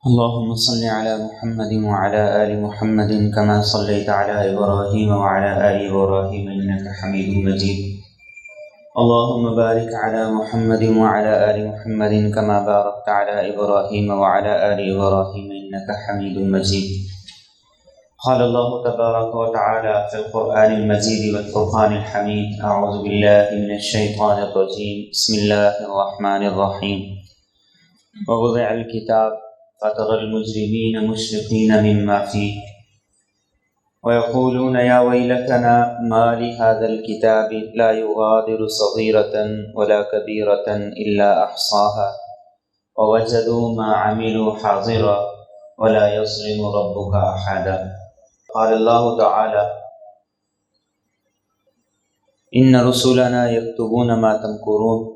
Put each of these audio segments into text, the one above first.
اللهم صل على محمد وعلى آل محمد كما صليت على إبراهيم وعلى آل إبراهيم إنك حميد مجيد. اللهم بارك على محمد وعلى آل محمد كما باركت على إبراهيم وعلى آل إبراهيم إنك حميد مجيد. قال الله تبارك وتعالى في القرآن المجيد والفرقان الحميد: أعوذ بالله من الشيطان الرجيم. بسم الله الرحمن الرحيم. ووضع الكتاب فترى المجرمين مشفقين مما فيه ويقولون يا ويلتنا ما لهذا الكتاب لا يغادر صغيرة ولا كبيرة إلا أحصاها ووجدوا ما عملوا حاضرا ولا يظلم ربك أحدا. قال الله تعالى: إن رسلنا يكتبون ما تمكرون.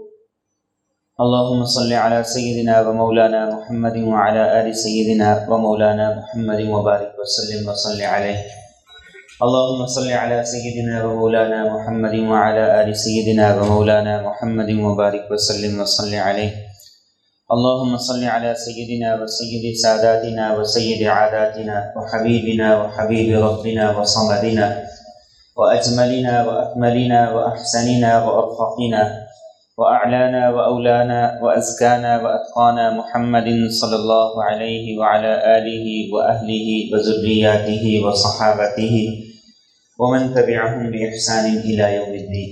اللهم صل على سيدنا ومولانا محمد وعلى آل سيدنا ومولانا محمد وبارك وسلم وصل عليه. اللهم صل على سيدنا ومولانا محمد وعلى آل سيدنا ومولانا محمد وبارك وسلم وصل عليه. اللهم صل على سيدنا وسيد ساداتنا وسيد عاداتنا وحبيبنا وحبيب ربنا وصمدنا وأجملنا وأكملنا وأحسننا وأرفقنا وأعلانا وأولانا وأزكانا وأتقانا محمد صلى الله عليه وعلى آله وأهله وذرياته وصحابته ومن تبعهم بإحسان إلى يوم الدين.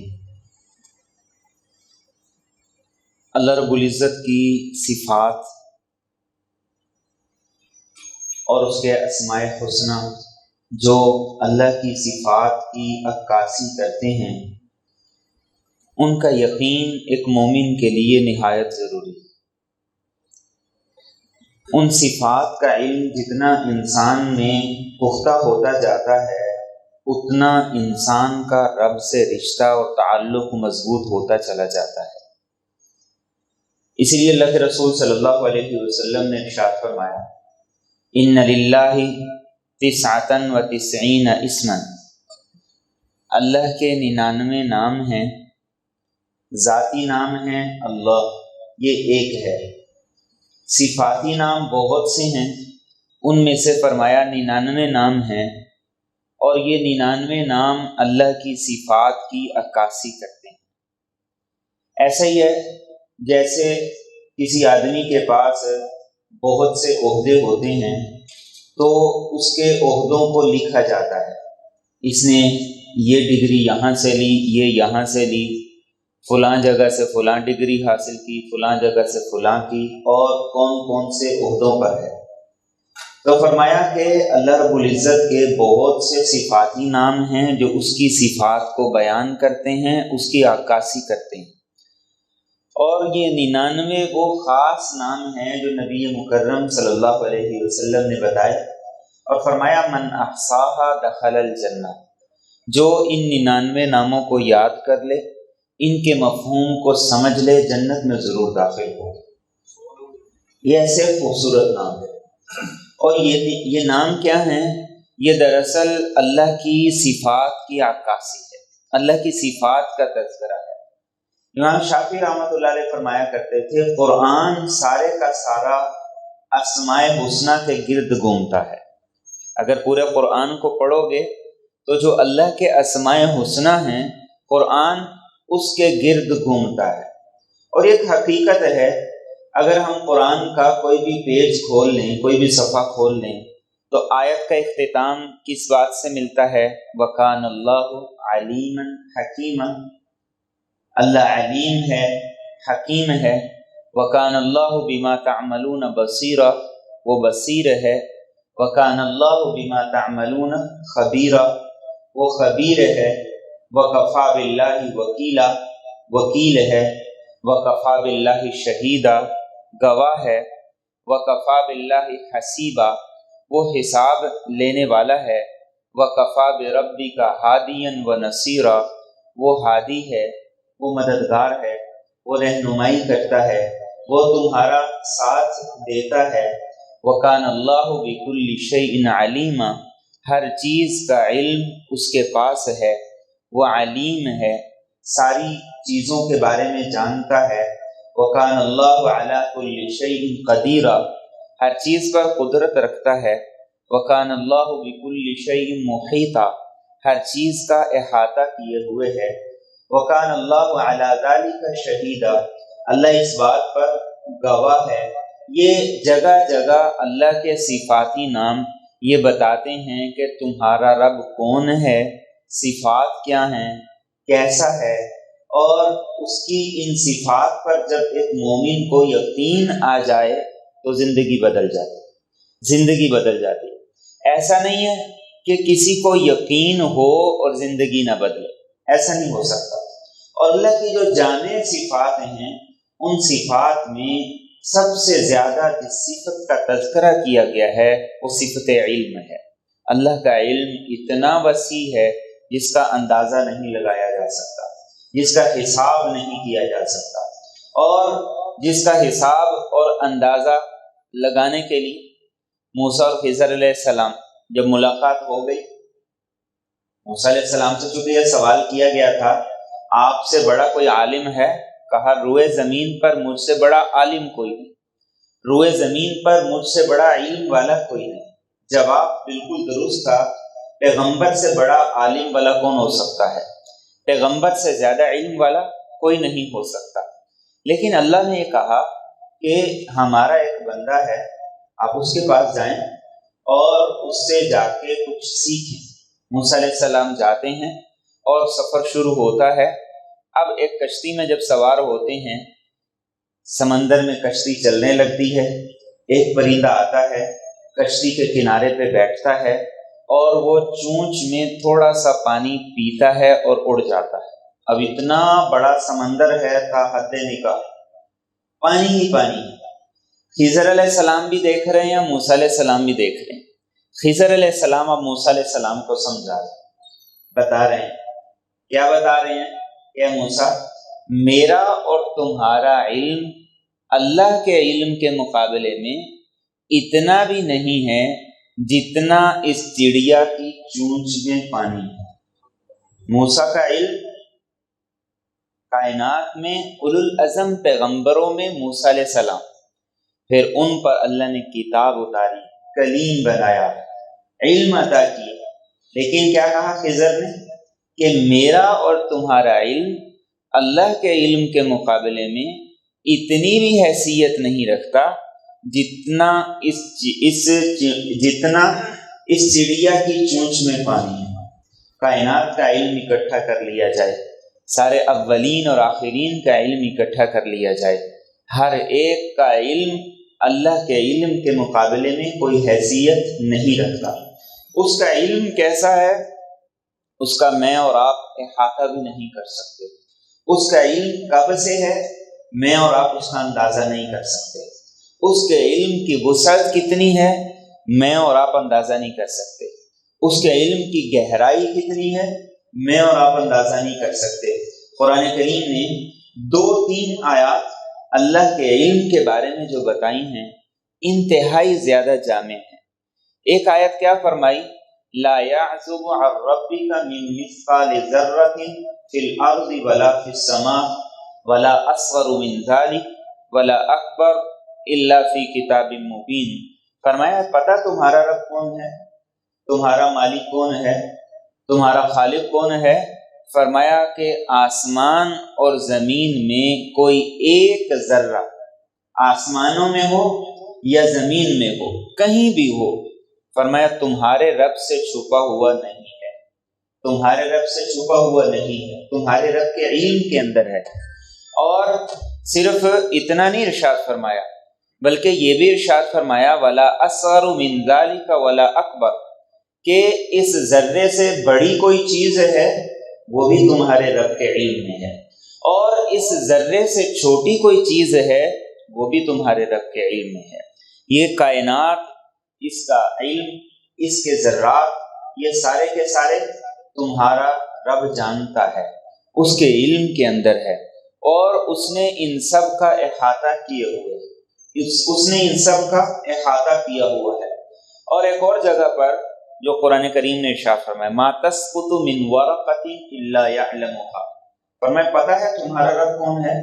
اللہ رب العزت کی صفات اور اس کے اسماء حسنہ جو اللہ کی صفات کی عکاسی کرتے ہیں، ان کا یقین ایک مومن کے لیے نہایت ضروری ہے۔ ان صفات کا علم جتنا انسان میں پختہ ہوتا جاتا ہے، اتنا انسان کا رب سے رشتہ اور تعلق مضبوط ہوتا چلا جاتا ہے۔ اس لیے اللہ کے رسول صلی اللہ علیہ وسلم نے ارشاد فرمایا: ان للہ 99 اسما، اللہ کے 99 نام ہیں، ذاتی نام ہیں اللہ، یہ ایک ہے۔ صفاتی نام بہت سے ہیں، ان میں سے فرمایا 99 نام ہیں، اور یہ 99 نام اللہ کی صفات کی عکاسی کرتے ہیں۔ ایسا ہی ہے جیسے کسی آدمی کے پاس بہت سے عہدے ہوتے ہیں تو اس کے عہدوں کو لکھا جاتا ہے، اس نے یہ ڈگری یہاں سے لی، یہ یہاں سے لی، فلاں جگہ سے فلاں ڈگری حاصل کی، فلاں جگہ سے فلاں کی، اور کون کون سے عہدوں پر ہے۔ تو فرمایا کہ اللہ رب العزت کے بہت سے صفاتی نام ہیں جو اس کی صفات کو بیان کرتے ہیں، اس کی عکاسی کرتے ہیں، اور یہ 99 وہ خاص نام ہیں جو نبی مکرم صلی اللہ علیہ وسلم نے بتائے، اور فرمایا من احصاها دخل الجنہ، جو ان 99 ناموں کو یاد کر لے، ان کے مفہوم کو سمجھ لے، جنت میں ضرور داخل ہو۔ یہ ایسے خوبصورت نام ہے، اور یہ نام کیا ہیں؟ یہ دراصل اللہ کی صفات کی عکاسی ہے، اللہ کی صفات کا تذکرہ ہے۔ امام شافعی رحمۃ اللہ علیہ فرمایا کرتے تھے، قرآن سارے کا سارا اسماء حسنہ کے گرد گھومتا ہے۔ اگر پورے قرآن کو پڑھو گے تو جو اللہ کے اسماء حسنہ ہیں، قرآن اس کے گرد گھومتا ہے۔ اور ایک حقیقت ہے، اگر ہم قرآن کا کوئی بھی پیج کھول لیں، کوئی بھی صفحہ کھول لیں، تو آیت کا اختتام کس بات سے ملتا ہے؟ وَكَانَ اللَّهُ عَلِيمًا حَكِيمًا، اللہ علیم ہے، حکیم ہے۔ وَكَانَ اللَّهُ بِمَا تَعْمَلُونَ بَصِيرًا، وہ بصیر ہے۔ وَكَانَ اللَّهُ بِمَا تَعْمَلُونَ خَبِيرًا، وہ خبیر ہے۔ وَكَفَى بِاللَّهِ وَكِيلًا، وکیل ہے۔ وَكَفَى بِاللَّهِ شَهِيدًا، گواہ ہے۔ وَكَفَى بِاللَّهِ حَسِيبًا، وہ حساب لینے والا ہے۔ وَكَفَى بِرَبِّكَ هَادِيًا وَنَصِيرًا، وہ ہادی ہے، وہ مددگار ہے، وہ رہنمائی کرتا ہے، وہ تمہارا ساتھ دیتا ہے۔ وَكَانَ اللَّهُ بِكُلِّ شَيْءٍ عَلِيمًا، ہر چیز کا علم اس کے پاس ہے، وہ علیم ہے، ساری چیزوں کے بارے میں جانتا ہے۔ وَكَانَ اللَّهُ عَلَى كُلِّ شَيْءٍ قَدِيرًا، ہر چیز پر قدرت رکھتا ہے۔ وَكَانَ اللَّهُ بِكُلِّ شَيْءٍ مُحِيطًا، ہر چیز کا احاطہ کیے ہوئے ہے۔ وَكَانَ اللَّهُ عَلَى ذَلِكَ شَهِيدًا، اللہ اس بات پر گواہ ہے۔ یہ جگہ جگہ اللہ کے صفاتی نام یہ بتاتے ہیں کہ تمہارا رب کون ہے، صفات کیا ہیں، کیسا ہے، اور اس کی ان صفات پر جب ایک مومن کو یقین آ جائے تو زندگی بدل جاتی، زندگی بدل جاتی۔ ایسا نہیں ہے کہ کسی کو یقین ہو اور زندگی نہ بدلے، ایسا نہیں ہو سکتا۔ اور اللہ کی جو جامع صفات ہیں، ان صفات میں سب سے زیادہ جس صفت کا تذکرہ کیا گیا ہے وہ صفت علم ہے۔ اللہ کا علم اتنا وسیع ہے جس کا اندازہ نہیں لگایا جا سکتا، جس کا حساب نہیں کیا جا سکتا، اور جس کا حساب اور اندازہ لگانے کے لیے موسیٰ اور خضر علیہ السلام جب ملاقات ہو گئی، موسیٰ علیہ السلام سے چونکہ یہ سوال کیا گیا تھا آپ سے بڑا کوئی عالم ہے، کہا روئے زمین پر مجھ سے بڑا عالم کوئی نہیں، روئے زمین پر مجھ سے بڑا علم والا کوئی نہیں۔ جواب بالکل درست تھا، پیغمبر سے بڑا عالم والا کون ہو سکتا ہے، پیغمبر سے زیادہ علم والا کوئی نہیں ہو سکتا۔ لیکن اللہ نے یہ کہا کہ ہمارا ایک بندہ ہے، آپ اس کے پاس جائیں اور اس سے جا کے کچھ سیکھیں۔ موسیٰ علیہ السلام جاتے ہیں اور سفر شروع ہوتا ہے۔ اب ایک کشتی میں جب سوار ہوتے ہیں، سمندر میں کشتی چلنے لگتی ہے، ایک پرندہ آتا ہے، کشتی کے کنارے پہ بیٹھتا ہے اور وہ چونچ میں تھوڑا سا پانی پیتا ہے اور اڑ جاتا ہے۔ اب اتنا بڑا سمندر ہے تا حد نکاح، پانی ہی پانی ہے۔ خضر علیہ السلام بھی دیکھ رہے ہیں، موسیٰ علیہ السلام بھی دیکھ رہے ہیں۔ خضر علیہ السلام اب موسیٰ علیہ السلام کو سمجھا رہے ہیں، بتا رہے ہیں، کیا بتا رہے ہیں کہ موسیٰ میرا اور تمہارا علم اللہ کے علم کے مقابلے میں اتنا بھی نہیں ہے جتنا اس چڑیا کی چونچ میں پانی ہے۔ موسیٰ کا علم کائنات میں اولو العزم پیغمبروں میں موسیٰ علیہ السلام، پھر ان پر اللہ نے کتاب اتاری، کلیم بنایا، علم عطا کیا۔ لیکن کیا کہا خضر نے کہ میرا اور تمہارا علم اللہ کے علم کے مقابلے میں اتنی بھی حیثیت نہیں رکھتا جتنا اس چڑیا کی چونچ میں پانی ہے۔ کائنات کا علم اکٹھا کر لیا جائے، سارے اولین اور آخرین کا علم اکٹھا کر لیا جائے، ہر ایک کا علم اللہ کے علم کے مقابلے میں کوئی حیثیت نہیں رکھتا۔ اس کا علم کیسا ہے اس کا میں اور آپ احاطہ بھی نہیں کر سکتے۔ اس کا علم کب سے ہے میں اور آپ اس کا اندازہ نہیں کر سکتے۔ اس کے علم کی وسعت کتنی ہے میں اور آپ اندازہ نہیں کر سکتے۔ اس کے علم کی گہرائی کتنی ہے میں اور آپ اندازہ نہیں کر سکتے۔ قرآن کریم نے 2-3 آیات اللہ کے علم کے بارے میں جو بتائی ہیں انتہائی زیادہ جامع ہیں۔ ایک آیت کیا فرمائی؟ لا يعزب عن ربك من مثقال ذرة في الارض ولا في السماء ولا اصغر من ذلك ولا اکبر الا في کتاب مبین۔ فرمایا پتہ تمہارا رب کون ہے، تمہارا مالک کون ہے، تمہارا خالق کون ہے؟ فرمایا کہ آسمان اور زمین میں کوئی ایک ذرہ، آسمانوں میں ہو یا زمین میں ہو، کہیں بھی ہو، فرمایا تمہارے رب سے چھپا ہوا نہیں ہے، تمہارے رب سے چھپا ہوا نہیں ہے، تمہارے رب کے علم کے اندر ہے۔ اور صرف اتنا نہیں ارشاد فرمایا بلکہ یہ بھی ارشاد فرمایا ولا اصغر من ذلک ولا اکبر، کہ اس ذرے سے بڑی کوئی چیز ہے وہ بھی تمہارے رب کے علم میں ہے، اور اس ذرے سے چھوٹی کوئی چیز ہے وہ بھی تمہارے رب کے علم میں ہے۔ یہ کائنات، اس کا علم، اس کے ذرات، یہ سارے کے سارے تمہارا رب جانتا ہے، اس کے علم کے اندر ہے، اور اس نے ان سب کا احاطہ کیے ہوئے ہے، اس نے ان سب کا احاطہ کیا ہوا ہے۔ اور ایک اور جگہ پر جو قرآن کریم نے ارشاد فرمایا ما تسقط من ورقۃ الا یعلمها، فرمایا پتہ ہے تمہارا رب کون ہے،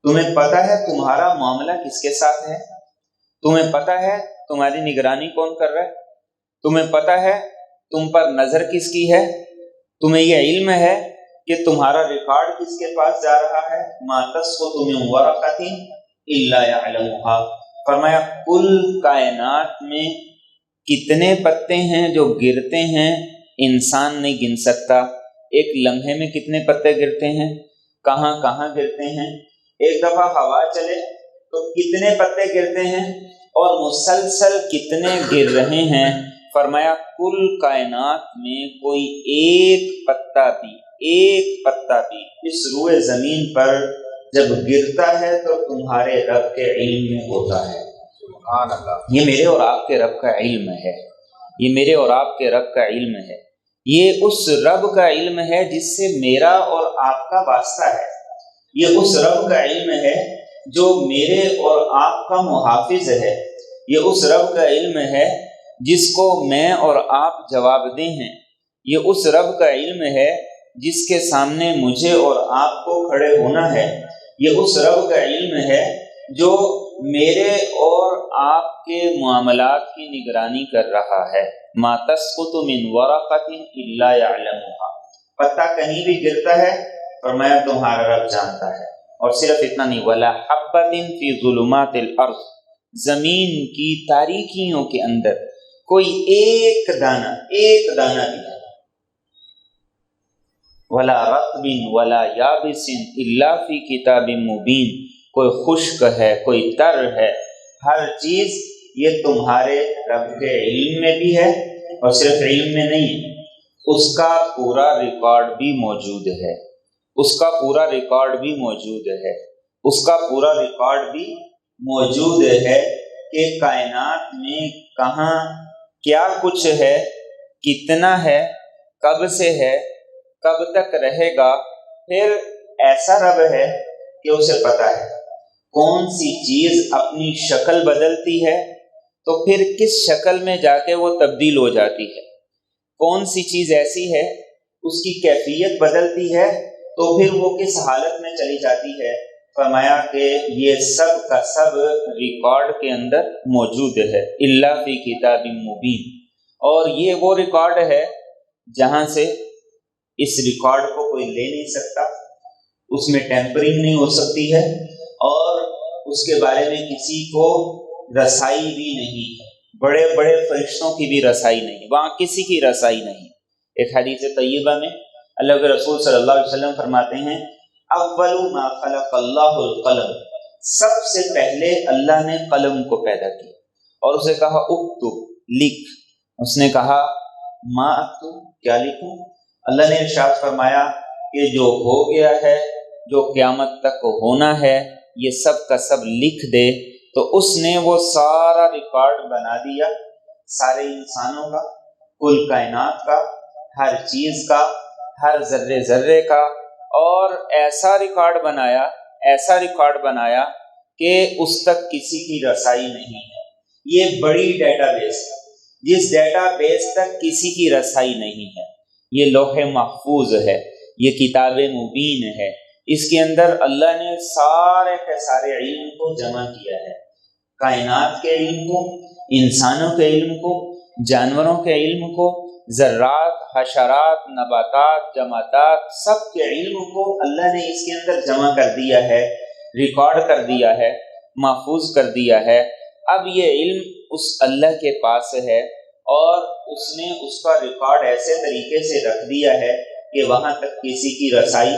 تمہیں پتہ ہے تمہارا معاملہ کس کے ساتھ ہے، تمہیں پتہ ہے تمہاری نگرانی کون کر رہا ہے؟ تمہیں پتہ ہے تم پر نظر کس کی ہے؟ تمہیں یہ علم ہے کہ تمہارا ریکارڈ کس کے پاس جا رہا ہے؟ ما تسقط من ورقۃ الا يعلمها، فرمایا کل کائنات میں کتنے پتے ہیں جو گرتے ہیں انسان نہیں گن سکتا۔ ایک لمحے میں کتنے پتے گرتے ہیں، کہاں کہاں گرتے ہیں، ایک دفعہ ہوا چلے تو کتنے پتے گرتے ہیں اور مسلسل کتنے گر رہے ہیں۔ فرمایا کل کائنات میں کوئی ایک پتا بھی اس روئے زمین پر جب گرتا ہے تو تمہارے رب کے علم میں ہوتا ہے۔ سبحان اللہ، یہ میرے اور آپ کے رب کا علم ہے، یہ میرے اور آپ کے رب کا علم ہے، یہ اس رب کا علم ہے جس سے میرا اور آپ کا واسطہ ہے، یہ اس رب کا علم ہے جو میرے اور آپ کا محافظ ہے، یہ اس رب کا علم ہے جس کو میں اور آپ جواب دیں ہیں، یہ اس رب کا علم ہے جس کے سامنے مجھے اور آپ کو کھڑے ہونا ہے، یہ اس رب کا علم ہے جو میرے اور آپ کے معاملات کی نگرانی کر رہا ہے۔ ما تسقط من ورقۃ الا يعلمها، پتا کہیں بھی گرتا ہے فرمایا تمہارا رب جانتا ہے۔ اور صرف اتنا نہیں، ولا حبۃ فی ظلمات الارض، زمین کی تاریکیوں کے اندر کوئی ایک دانہ بھی، ولا رطب ولا یابس الا فی کتاب مبین، کوئی خشک ہے کوئی تر ہے، ہر چیز یہ تمہارے رب کے علم میں بھی ہے، اور صرف علم میں نہیں، اس کا پورا ریکارڈ بھی موجود ہے، اس کا پورا ریکارڈ بھی موجود ہے، اس کا پورا ریکارڈ بھی موجود ہے کہ کائنات میں کہاں کیا کچھ ہے، کتنا ہے، کب سے ہے، کب تک رہے گا۔ پھر ایسا رب ہے کہ اسے پتہ ہے کون سی چیز اپنی شکل بدلتی ہے تو پھر کس شکل میں جا کے وہ تبدیل ہو جاتی ہے، کون سی چیز ایسی ہے اس کی کیفیت بدلتی ہے تو پھر وہ کس حالت میں چلی جاتی ہے۔ فرمایا کہ یہ سب کا سب ریکارڈ کے اندر موجود ہے، الا فی کتاب مبین، اور یہ وہ ریکارڈ ہے جہاں سے اس ریکارڈ کو کوئی لے نہیں سکتا، اس میں ٹیمپرنگ نہیں ہو سکتی ہے، اور اس کے بارے میں کسی کو رسائی بھی نہیں ہے، بڑے بڑے فرشتوں کی بھی رسائی نہیں، وہاں کسی کی رسائی نہیں۔ ایک حدیث طیبہ میں اللہ کے رسول صلی اللہ علیہ وسلم فرماتے ہیں اول ما خلق اللہ القلم، سب سے پہلے اللہ نے قلم کو پیدا کیا اور اسے کہا اکتب، لکھ، اس نے کہا ما اکتب، کیا لکھوں؟ اللہ نے ارشاد فرمایا کہ جو ہو گیا ہے، جو قیامت تک ہونا ہے، یہ سب کا سب لکھ دے۔ تو اس نے وہ سارا ریکارڈ بنا دیا، سارے انسانوں کا، کل کائنات کا، ہر چیز کا، ہر ذرے ذرے کا، اور ایسا ریکارڈ بنایا کہ اس تک کسی کی رسائی نہیں ہے۔ یہ بڑی ڈیٹا بیس ہے، جس ڈیٹا بیس تک کسی کی رسائی نہیں ہے، یہ لوح محفوظ ہے، یہ کتاب مبین ہے، اس کے اندر اللہ نے سارے کے سارے علم کو جمع کیا ہے، کائنات کے علم کو، انسانوں کے علم کو، جانوروں کے علم کو، ذرات، حشرات، نباتات، جمادات، سب کے علم کو اللہ نے اس کے اندر جمع کر دیا ہے، ریکارڈ کر دیا ہے، محفوظ کر دیا ہے۔ اب یہ علم اس اللہ کے پاس ہے اور اس نے اس کا ریکارڈ ایسے طریقے سے رکھ دیا ہے کہ وہاں تک کسی کی رسائی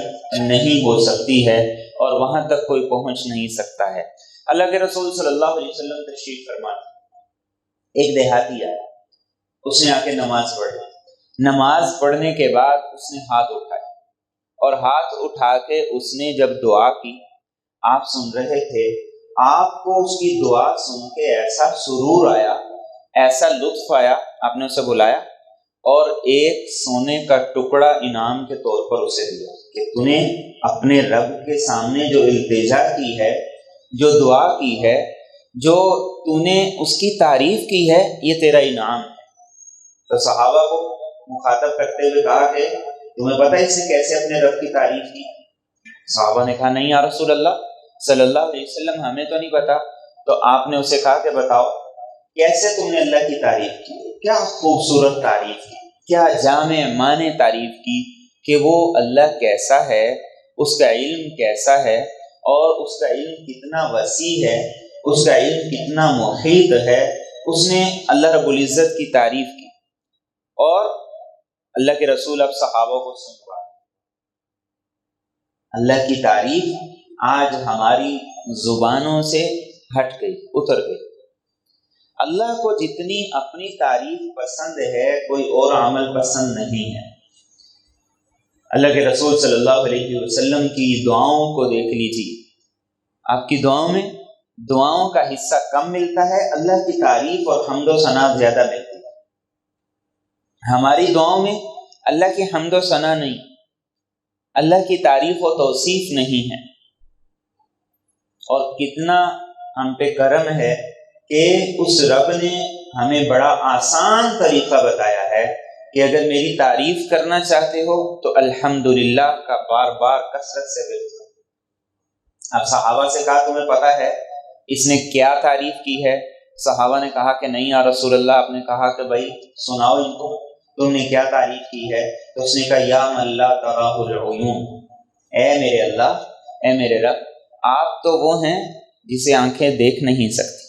نہیں ہو سکتی ہے اور وہاں تک کوئی پہنچ نہیں سکتا ہے۔ اللہ کے رسول صلی اللہ علیہ وسلم تشریف فرماتے، ایک دیہاتی آیا، اس نے آ کے نماز پڑھی، نماز پڑھنے کے بعد اس نے ہاتھ اٹھائے، اور ہاتھ اٹھا کے اس نے جب دعا کی، آپ سن رہے تھے، آپ کو اس کی دعا سن کے ایسا سرور آیا، ایسا لطف آیا، آپ نے اسے بلایا اور ایک سونے کا ٹکڑا انعام کے طور پر اسے دیا کہ تو نے اپنے رب کے سامنے جو التجا کی ہے، جو دعا کی ہے، جو تو نے اس کی تعریف کی ہے، یہ تیرا انعام ہے۔ تو صحابہ کو مخاطب کرتے ہوئے کہا کہ تمہیں پتہ ہے اس نے کیسے اپنے رب کی تعریف کی؟ صحابہ نے کہا نہیں یا رسول اللہ صلی اللہ علیہ وسلم، ہمیں تو نہیں پتا۔ تو آپ نے اسے کہا کہ بتاؤ کیسے تم نے اللہ کی تعریف کی، کیا خوبصورت تعریف کی، کیا جامع معنی تعریف کی کہ وہ اللہ کیسا ہے، اس کا علم کیسا ہے، اور اس کا علم کتنا وسیع ہے، اس کا علم کتنا محیط ہے۔ اس نے اللہ رب العزت کی تعریف کی، اور اللہ کے رسول اب صحابہ کو سنوا اللہ کی تعریف آج ہماری زبانوں سے ہٹ گئی، اتر گئی۔ اللہ کو جتنی اپنی تعریف پسند ہے کوئی اور عمل پسند نہیں ہے۔ اللہ کے رسول صلی اللہ علیہ وسلم کی دعاؤں کو دیکھ لیجیے، آپ کی دعاؤں میں دعاؤں کا حصہ کم ملتا ہے، اللہ کی تعریف اور حمد و ثنا زیادہ ملتی ہے۔ ہماری دعاؤں میں اللہ کی حمد و ثنا نہیں، اللہ کی تعریف و توصیف نہیں ہے۔ اور کتنا ہم پہ کرم ہے کہ اس رب نے ہمیں بڑا آسان طریقہ بتایا ہے کہ اگر میری تعریف کرنا چاہتے ہو تو الحمدللہ کا بار بار کثرت سے ورد کرو۔ اب صحابہ سے کہا تمہیں پتہ ہے اس نے کیا تعریف کی ہے؟ صحابہ نے کہا کہ نہیں یا رسول اللہ۔ آپ نے کہا کہ بھائی سناؤ ان کو، تم نے کیا تعریف کی ہے؟ تو اس نے کہا یا من لا تراہ العیون، اے میرے اللہ، اے میرے رب، آپ تو وہ ہیں جسے آنکھیں دیکھ نہیں سکتی۔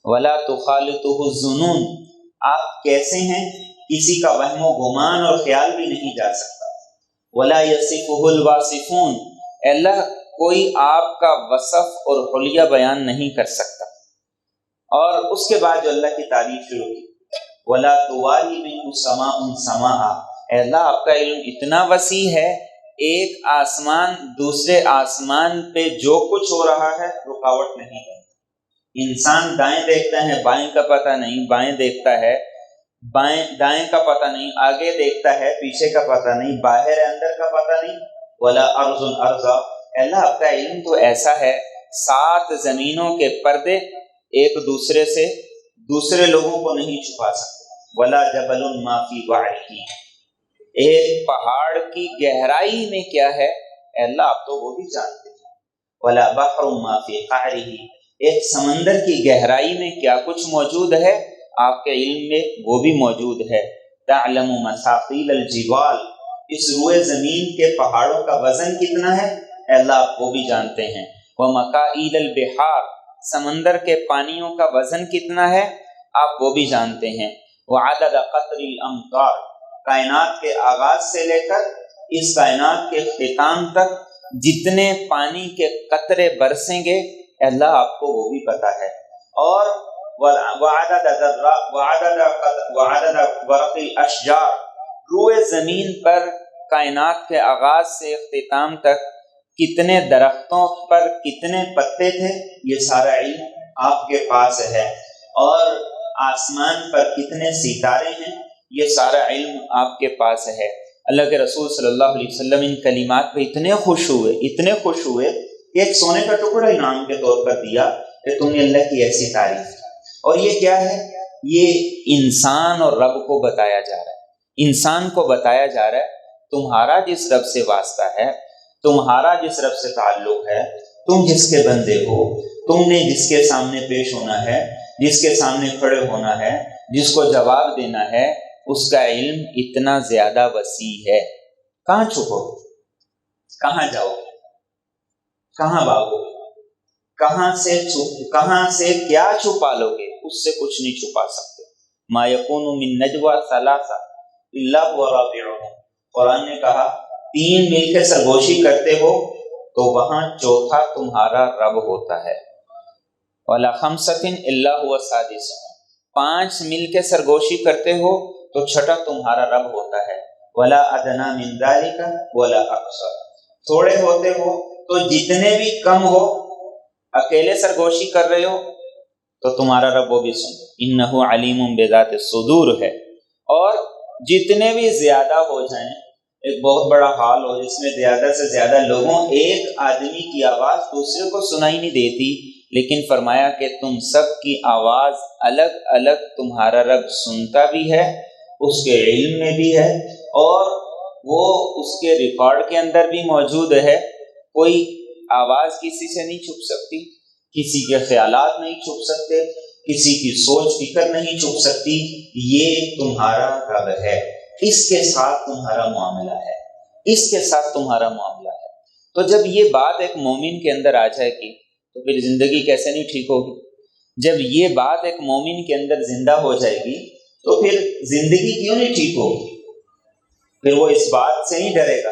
ولا تخالطہ الظنون، آپ کیسے ہیں کسی کا وہم و گمان اور خیال بھی نہیں جا سکتا۔ ولا یصفہ الواصفون، اے اللہ کوئی آپ کا وصف اور حلیہ بیان نہیں کر سکتا۔ اور اس کے بعد جو اللہ کی تعریف شروع کی، ولا تواری منہ سماء سماء، اے اللہ آپ کا علم اتنا وسیع ہے، ایک آسمان دوسرے آسمان پہ جو کچھ ہو رہا ہے رکاوٹ نہیں ہے۔ انسان دائیں دیکھتا ہے بائیں کا پتہ نہیں، بائیں دیکھتا ہے دائیں کا پتہ نہیں، آگے دیکھتا ہے پیچھے کا پتہ نہیں، باہر اندر کا پتہ نہیں۔ ولا ارض ارضا، اللہ آپ کا علم تو ایسا ہے 7 زمینوں کے پردے ایک دوسرے سے دوسرے لوگوں کو نہیں چھپا سکتے۔ ولا جبل ما فی وعره، ایک پہاڑ کی گہرائی میں کیا ہے اے اللہ آپ تو وہ بھی جانتے ہیں۔ ولا بحر ما فی قعره، ایک سمندر کی گہرائی میں کیا کچھ موجود ہے آپ کے علم میں وہ بھی موجود ہے۔ تعلم مثاقیل الجبال، اس روئے زمین کے پہاڑوں کا وزن کتنا ہے اے اللہ آپ وہ بھی جانتے ہیں۔ ومکائیل البحار، سمندر کے پانیوں کا وزن کتنا ہے آپ وہ بھی جانتے ہیں۔ وعدد قطر الامطار، کائنات کے آغاز سے لے کر اس کائنات کے اختتام تک جتنے پانی کے قطرے برسیں گے اللہ آپ کو وہ بھی پتہ ہے۔ اور وعدد ورق الاشجار، روئے زمین پر کائنات کے آغاز سے اختتام تک کتنے درختوں پر کتنے پتے تھے یہ سارا علم آپ کے پاس ہے۔ اور آسمان پر کتنے ستارے ہیں یہ سارا علم آپ کے پاس ہے۔ اللہ کے رسول صلی اللہ علیہ وسلم ان کلمات پہ اتنے خوش ہوئے کہ ایک سونے کا ٹکڑا انعام کے طور پر دیا کہ تم نے اللہ کی ایسی تعریف کی۔ اور یہ کیا ہے؟ یہ انسان اور رب کو بتایا جا رہا ہے، انسان کو بتایا جا رہا ہے تمہارا جس رب سے واسطہ ہے، تمہارا جس رب سے تعلق ہے، تم جس کے بندے ہو، تم نے جس کے سامنے پیش ہونا ہے، جس کے سامنے کھڑے ہونا ہے، جس کو جواب دینا ہے، اس کا علم اتنا زیادہ وسیع ہے۔ کہاں چھپو گے؟ کہاں جاؤ گے؟ کہاں بھاگو گے؟ کہاں سے کیا چھپا لو گے؟ اس سے کچھ نہیں چھپا سکتے۔ ما یکون من نجوى ثلاثہ الا هو رابعهم، قرآن نے کہا 3 مل کے سرگوشی کرتے ہو تو وہاں چوتھا تمہارا رب ہوتا ہے۔ ولا خمسة الا هو سادسهم، 5 مل کے سرگوشی کرتے ہو تو چھٹا تمہارا رب ہوتا ہے۔ ولا ادنی من ذلك ولا اکثر، تھوڑے ہوتے ہو تو جتنے بھی کم ہو، اکیلے سرگوشی کر رہے ہو تو تمہارا رب وہ بھی سن، انہ علیم بذات الصدور ہے۔ اور جتنے بھی زیادہ ہو جائیں، ایک بہت بڑا حال ہو جس میں زیادہ سے زیادہ لوگوں، ایک آدمی کی آواز دوسرے کو سنائی نہیں دیتی، لیکن فرمایا کہ تم سب کی آواز الگ الگ تمہارا رب سنتا بھی ہے، اس کے علم میں بھی ہے، اور وہ اس کے ریکارڈ کے اندر بھی موجود ہے۔ کوئی آواز کسی سے نہیں چھپ سکتی، کسی کے خیالات نہیں چھپ سکتے، کسی کی سوچ فکر نہیں چھپ سکتی، یہ تمہارا رب ہے، اس کے ساتھ تمہارا معاملہ ہے، اس کے ساتھ تمہارا معاملہ ہے۔ تو جب یہ بات ایک مومن کے اندر آ جائے گی تو پھر زندگی کیسے نہیں ٹھیک ہوگی؟ جب یہ بات ایک مومن کے اندر زندہ ہو جائے گی تو پھر زندگی کیوں نہیں ٹھیک ہوگی؟ پھر وہ اس بات سے نہیں ڈرے گا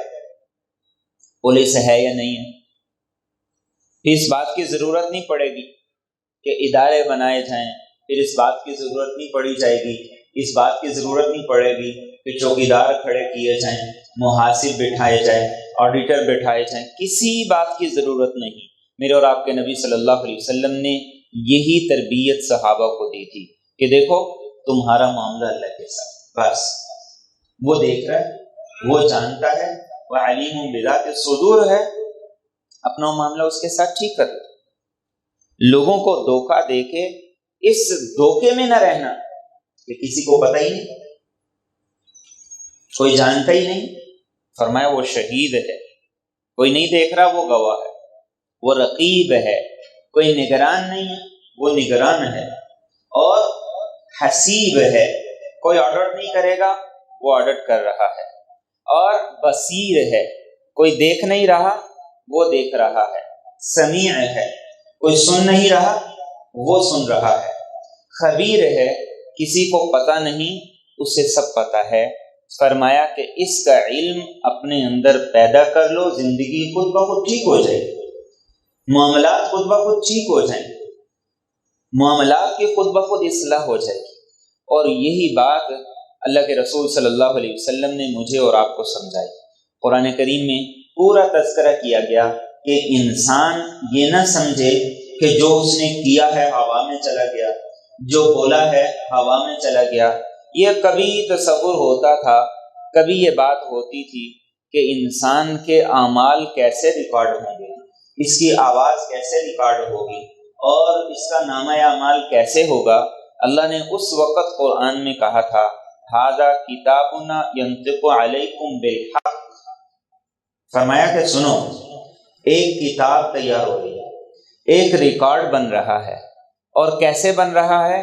پولیس ہے یا نہیں ہے، پھر اس بات کی ضرورت نہیں پڑے گی کہ ادارے بنائے جائیں، پھر اس بات کی ضرورت نہیں پڑی جائے گی، اس بات کی ضرورت نہیں پڑے گی کہ چوکیدار کھڑے کیے جائیں، محاسب بٹھائے جائیں، آڈیٹر بٹھائے جائیں، کسی بات کی ضرورت نہیں۔ میرے اور آپ کے نبی صلی اللہ علیہ وسلم نے یہی تربیت صحابہ کو دی تھی کہ دیکھو تمہارا معاملہ اللہ کے ساتھ، بس وہ دیکھ رہا ہے، وہ جانتا ہے، وہ علیم بذات الصدور ہے، اپنا معاملہ اس کے ساتھ ٹھیک کر لو۔ لوگوں کو دھوکہ دے کے اس دھوکے میں نہ رہنا کہ کسی کو پتہ ہی نہیں، کوئی جانتا ہی نہیں۔ فرمایا وہ شہید ہے، کوئی نہیں دیکھ رہا وہ گواہ ہے، وہ رقیب ہے، کوئی نگران نہیں ہے وہ نگران ہے، اور حسیب ہے، کوئی آڈٹ نہیں کرے گا وہ آڈٹ کر رہا ہے، اور بصیر ہے، کوئی دیکھ نہیں رہا وہ دیکھ رہا ہے، سمیع ہے، کوئی سن نہیں رہا وہ سن رہا ہے، خبیر ہے، کسی کو پتہ نہیں اسے سب پتہ ہے۔ فرمایا کہ اس کا علم اپنے اندر پیدا کر لو، زندگی خود بخود ٹھیک ہو جائے گی، معاملات خود بخود ٹھیک ہو جائیں گے، معاملات کی خود بخود اصلاح ہو جائے گی۔ اور یہی بات اللہ کے رسول صلی اللہ علیہ وسلم نے مجھے اور آپ کو سمجھائی۔ قرآن کریم میں پورا تذکرہ کیا گیا کہ انسان یہ نہ سمجھے کہ جو اس نے کیا ہے ہوا میں چلا گیا، جو بولا ہے ہوا میں چلا گیا۔ یہ کبھی تصور ہوتا تھا، کبھی یہ بات ہوتی تھی کہ انسان کے اعمال کیسے ریکارڈ ہوں گے، اس کی آواز کیسے ریکارڈ ہوگی، اور اس کا نامہ اعمال کیسے ہوگا۔ اللہ نے اس وقت قرآن میں کہا تھا ھذا کتابنا ینطق علیکم بالحق، فرمایا کہ سنو ایک کتاب تیار ہو رہی ہے، ایک ریکارڈ بن رہا ہے، اور کیسے بن رہا ہے؟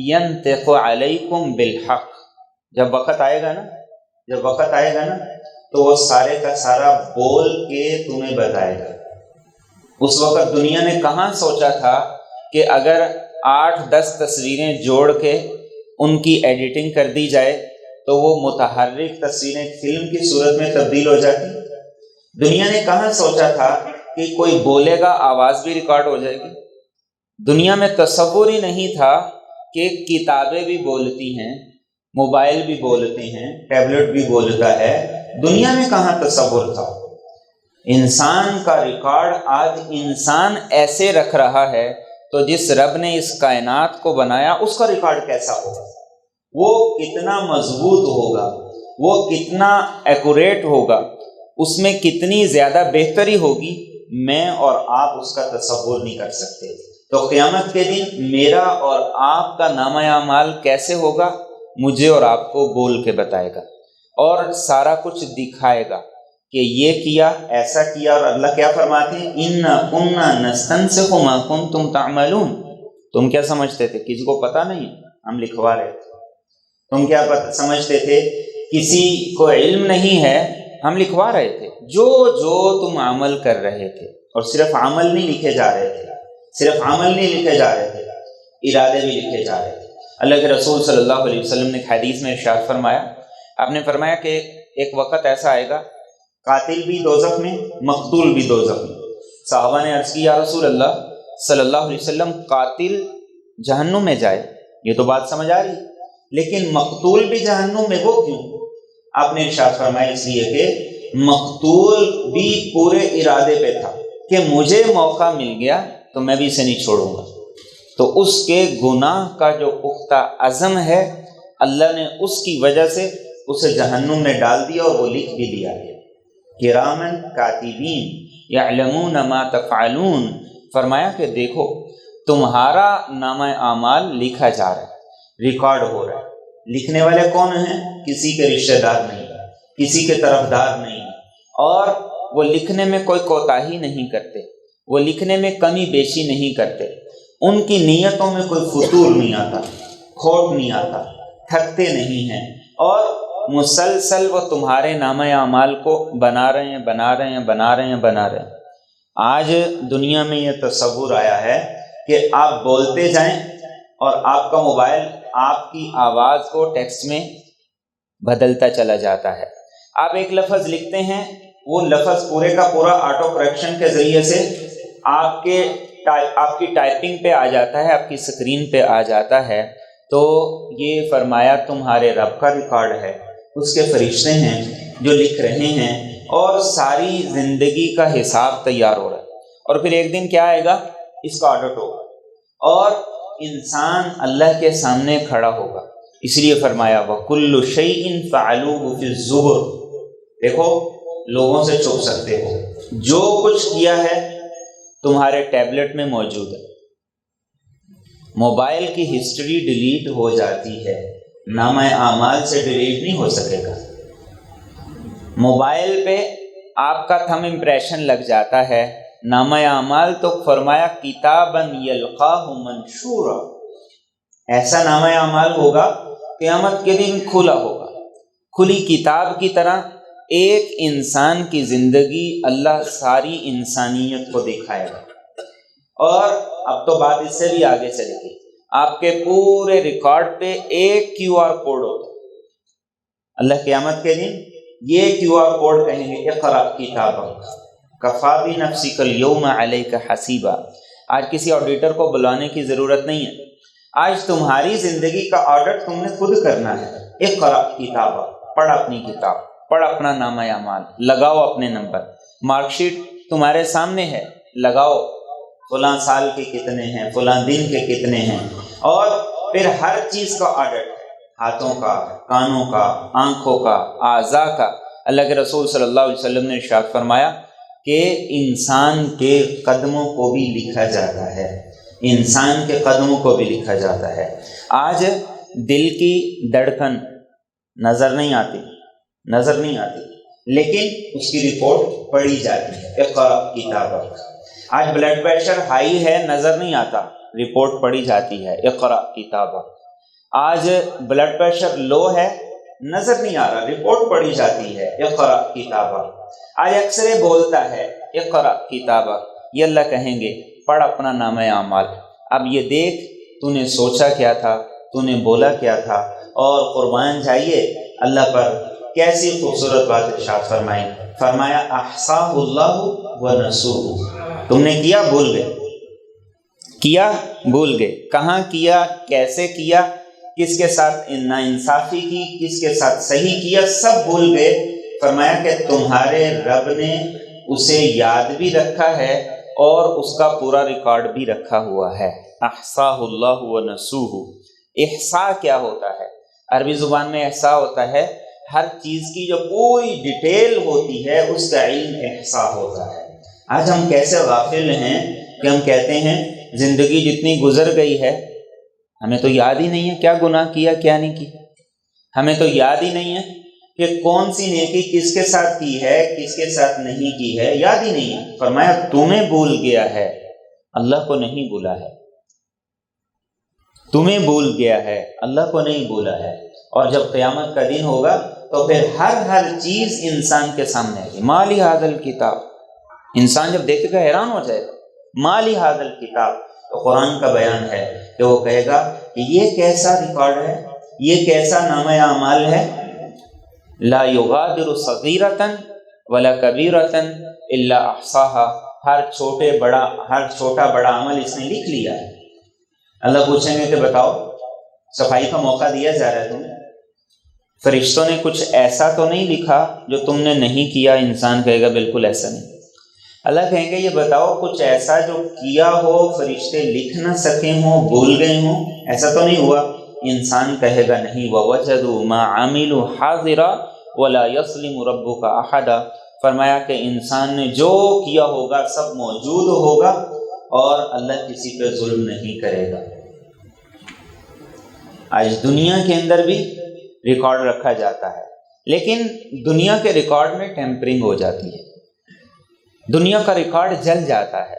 ینطق علیکم بالحق۔ جب وقت آئے گا نا تو وہ سارے کا سارا بول کے تمہیں بتائے گا۔ اس وقت دنیا نے کہاں سوچا تھا کہ اگر 8-10 تصویریں جوڑ کے ان کی ایڈیٹنگ کر دی جائے تو وہ متحرک تصویریں فلم کی صورت میں تبدیل ہو جاتی۔ دنیا نے کہاں سوچا تھا کہ کوئی بولے گا آواز بھی ریکارڈ ہو جائے گی۔ دنیا میں تصور ہی نہیں تھا کہ کتابیں بھی بولتی ہیں، موبائل بھی بولتے ہیں، ٹیبلٹ بھی بولتا ہے۔ دنیا میں کہاں تصور تھا؟ انسان کا ریکارڈ آج انسان ایسے رکھ رہا ہے، تو جس رب نے اس کائنات کو بنایا اس کا ریکارڈ کیسا ہوگا؟ وہ کتنا مضبوط ہوگا، وہ کتنا ایکوریٹ ہوگا، اس میں کتنی زیادہ بہتری ہوگی، میں اور آپ اس کا تصور نہیں کر سکتے۔ تو قیامت کے دن میرا اور آپ کا نامہ اعمال کیسے ہوگا؟ مجھے اور آپ کو بول کے بتائے گا، اور سارا کچھ دکھائے گا کہ یہ کیا، ایسا کیا۔ اور اللہ کیا فرماتے ہیں؟ اِنَّا كُنَّا نَسْتَنسِخُ مَا كُنْتُمْ تَعْمَلُونَ۔ تم کیا سمجھتے تھے کسی کو پتہ نہیں؟ ہم لکھوا رہے تھے۔ تم کیا سمجھتے تھے کسی کو علم نہیں ہے؟ ہم لکھوا رہے تھے۔ جو تم عمل کر رہے تھے، اور صرف عمل نہیں لکھے جا رہے تھے، صرف عمل نہیں لکھے جا رہے تھے، ارادے بھی لکھے جا رہے تھے۔ اللہ کے رسول صلی اللہ علیہ وسلم نے حدیث میں ارشاد فرمایا، آپ نے فرمایا کہ ایک وقت ایسا آئے گا قاتل بھی دوزخ میں، مقتول بھی دوزخ میں۔ صحابہ نے عرض کی یا رسول اللہ صلی اللہ علیہ وسلم، قاتل جہنم میں جائے یہ تو بات سمجھ آ رہی، لیکن مقتول بھی جہنم میں وہ کیوں؟ آپ نے ارشاد فرمایا اس لیے کہ مقتول بھی پورے ارادے پہ تھا کہ مجھے موقع مل گیا تو میں بھی اسے نہیں چھوڑوں گا۔ تو اس کے گناہ کا جو پختہ عزم ہے، اللہ نے اس کی وجہ سے اسے جہنم میں ڈال دیا، اور وہ لکھ بھی دیا گیا، کرامن کاتبین یعلمون ما تفعلون۔ فرمایا کہ دیکھو تمہارا نامہ اعمال لکھا جا رہا ہے، ریکارڈ ہو رہا ہے۔ لکھنے والے کون ہیں؟ کسی کے رشتہ دار نہیں، کسی کے طرفدار نہیں، اور وہ لکھنے میں کوئی کوتاہی نہیں کرتے۔ وہ لکھنے میں کمی بیشی نہیں کرتے، ان کی نیتوں میں کوئی فتور نہیں آتا، کھوٹ نہیں آتا، تھکتے نہیں ہیں، اور مسلسل وہ تمہارے نامہ اعمال کو بنا رہے ہیں۔ آج دنیا میں یہ تصور آیا ہے کہ آپ بولتے جائیں اور آپ کا موبائل آپ کی آواز کو ٹیکسٹ میں بدلتا چلا جاتا ہے۔ آپ ایک لفظ لکھتے ہیں، وہ لفظ پورے کا پورا آٹو کریکشن کے ذریعے سے آپ کی ٹائپنگ پہ آ جاتا ہے، آپ کی اسکرین پہ آ جاتا ہے۔ تو یہ فرمایا تمہارے رب کا ریکارڈ ہے، اس کے فرشتے ہیں جو لکھ رہے ہیں، اور ساری زندگی کا حساب تیار ہو رہا ہے۔ اور پھر ایک دن کیا آئے گا؟ اس کا آڈٹ ہوگا اور انسان اللہ کے سامنے کھڑا ہوگا۔ اس لیے فرمایا وَكُلُّ شَيْءٍ فَعَلُوهُ فِي الزُّبُرِ۔ دیکھو، لوگوں سے چھپ سکتے ہو، جو کچھ کیا ہے تمہارے ٹیبلٹ میں موجود ہے۔ موبائل کی ہسٹری ڈیلیٹ ہو جاتی ہے، نامہ اعمال سے ڈیلیٹ نہیں ہو سکے گا۔ موبائل پہ آپ کا تھم امپریشن لگ جاتا ہے، نامہ اعمال تو فرمایا کتاباً یلقاہ منشورا، ایسا نامہ اعمال ہوگا قیامت کے دن کھلا ہوگا، کھلی کتاب کی طرح ایک انسان کی زندگی اللہ ساری انسانیت کو دکھائے گا۔ اور اب تو بات اس سے بھی آگے چلے گی، آپ کے پورے ریکارڈ پہ ایک QR کوڈ ہوگا۔ اللہ قیامت کے دن یہ QR کوڈ کہیں گے اقرأ کتابک کفیٰ بنفسک اليوم علیک حسیبا۔ آج کسی آڈیٹر کو بلانے کی ضرورت نہیں ہے، آج تمہاری زندگی کا آڈٹ تم نے خود کرنا ہے۔ اقرأ کتابک، پڑھ اپنی کتاب، پڑھ اپنا نامہ اعمال، لگاؤ اپنے نمبر، مارک شیٹ تمہارے سامنے ہے، لگاؤ فلاں سال کے کتنے ہیں، فلاں دن کے کتنے ہیں، اور پھر ہر چیز کا آڈٹ ہے، ہاتھوں کا، کانوں کا، آنکھوں کا، اعضاء کا۔ اللہ کے رسول صلی اللہ علیہ وسلم نے ارشاد فرمایا کہ انسان کے قدموں کو بھی لکھا جاتا ہے، انسان کے قدموں کو بھی لکھا جاتا ہے۔ آج دل کی دھڑکن نظر نہیں آتی، لیکن اس کی رپورٹ پڑھی جاتی ہے، اقرأ کتابک۔ آج بلڈ پریشر ہائی ہے، نظر نہیں آتا، رپورٹ پڑھی جاتی ہے، اقرأ کتابک۔ آج بلڈ پریشر لو ہے، نظر نہیں آ رہا، رپورٹ پڑھی جاتی ہے، اقرأ کتابک۔ آج ایکس رے بولتا ہے، اقرأ کتابک۔ یہ اللہ کہیں گے پڑھ اپنا نامہ اعمال، اب یہ دیکھ تو نے سوچا کیا تھا، تو نے بولا کیا تھا، اور قربان جائیے اللہ پر کیسی خوبصورت بات ارشاد فرمایا احصاہ اللہ ونسوہ۔ تم نے کیا، بھول گئے، کہاں کیا، کیسے کیا، کس کے ساتھ ناانصافی کی، کس کے ساتھ صحیح کیا، سب بھول گئے۔ فرمایا کہ تمہارے رب نے اسے یاد بھی رکھا ہے اور اس کا پورا ریکارڈ بھی رکھا ہوا ہے۔ احصاہ اللہ ونسوہ۔ احصاء کیا ہوتا ہے؟ عربی زبان میں احصاء ہوتا ہے ہر چیز کی جو پوری ڈیٹیل ہوتی ہے، اس کا علم احصاء ہوتا ہے۔ آج ہم کیسے غافل ہیں کہ ہم کہتے ہیں زندگی جتنی گزر گئی ہے ہمیں تو یاد ہی نہیں ہے کیا گناہ کیا کیا نہیں کی، ہمیں تو یاد ہی نہیں ہے کہ کون سی نیکی کس کے ساتھ کی ہے، کس کے ساتھ نہیں کی ہے، یاد ہی نہیں ہے۔ فرمایا تمہیں بھول گیا ہے، اللہ کو نہیں بھولا ہے، تمہیں بھول گیا ہے، اللہ کو نہیں بھولا ہے۔ اور جب قیامت کا دن ہوگا تو پھر ہر چیز انسان کے سامنے آئے گی۔ ما لی ھذا الکتاب، انسان جب دیکھے گا حیران ہو جائے گا، ما لی ھذا الکتاب۔ تو قرآن کا بیان ہے کہ وہ کہے گا کہ یہ کیسا ریکارڈ ہے، یہ کیسا نامہ اعمال ہے، لا یغادر صغیرۃ ولا کبیرۃ الا احصاها، ہر چھوٹا بڑا عمل اس نے لکھ لیا ہے۔ اللہ پوچھیں گے کہ بتاؤ صفائی کا موقع دیا جا رہا ہے تمہیں، فرشتوں نے کچھ ایسا تو نہیں لکھا جو تم نے نہیں کیا؟ انسان کہے گا بالکل ایسا نہیں۔ اللہ کہیں گے یہ بتاؤ کچھ ایسا جو کیا ہو فرشتے لکھ نہ سکے ہوں، بھول گئے ہوں، ایسا تو نہیں ہوا؟ انسان کہے گا نہیں۔ وَوَجَدُوا مَا عَمِلُوا حَاضِرًا وَلَا يَظْلِمُ رَبُّكَ أَحَدًا۔ فرمایا کہ انسان نے جو کیا ہوگا سب موجود ہوگا اور اللہ کسی پہ ظلم نہیں کرے گا۔ آج دنیا کے اندر بھی ریکارڈ رکھا جاتا ہے، لیکن دنیا کے ریکارڈ میں ٹیمپرنگ ہو جاتی ہے، دنیا کا ریکارڈ جل جاتا ہے۔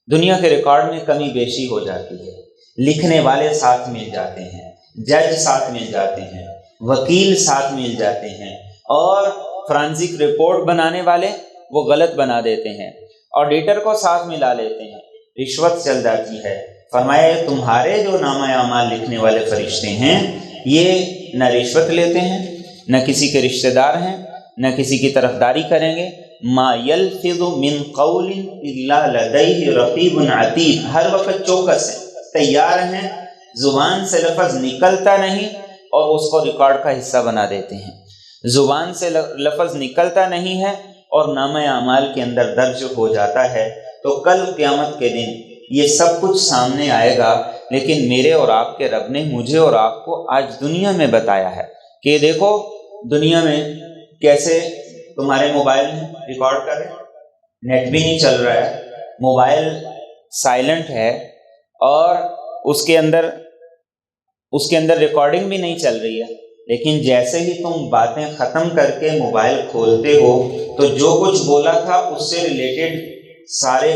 دنیا کے ریکارڈ میں کمی بیشی ہو جاتی ہے، لکھنے والے ساتھ مل جاتے ہیں، جج ساتھ مل جاتے ہیں، وکیل ساتھ مل جاتے ہیں، اور فرانزک رپورٹ بنانے والے وہ غلط بنا دیتے ہیں، آڈیٹر کو ساتھ ملا لیتے ہیں، رشوت چل جاتی ہے۔ فرمایا تمہارے جو نامہ اعمال لکھنے والے فرشتے ہیں یہ نہ رشوت لیتے ہیں، نہ کسی کے رشتہ دار ہیں، نہ کسی کی طرفداری کریں گے۔ ما یلفظ من قول الا لدیہ رقیب عتید، ہر وقت چوکس ہیں، تیار ہیں، زبان سے لفظ نکلتا نہیں اور اس کو ریکارڈ کا حصہ بنا دیتے ہیں۔ زبان سے لفظ نکلتا نہیں ہے اور نامہ اعمال کے اندر درج ہو جاتا ہے۔ تو کل قیامت کے دن یہ سب کچھ سامنے آئے گا، لیکن میرے اور آپ کے رب نے مجھے اور آپ کو آج دنیا میں بتایا ہے کہ دیکھو دنیا میں کیسے تمہارے موبائل ریکارڈ کر رہے ہیں، نیٹ بھی نہیں چل رہا ہے، موبائل سائلنٹ ہے اور اس کے اندر ریکارڈنگ بھی نہیں چل رہی ہے، لیکن جیسے ہی تم باتیں ختم کر کے موبائل کھولتے ہو تو جو کچھ بولا تھا اس سے ریلیٹڈ ساری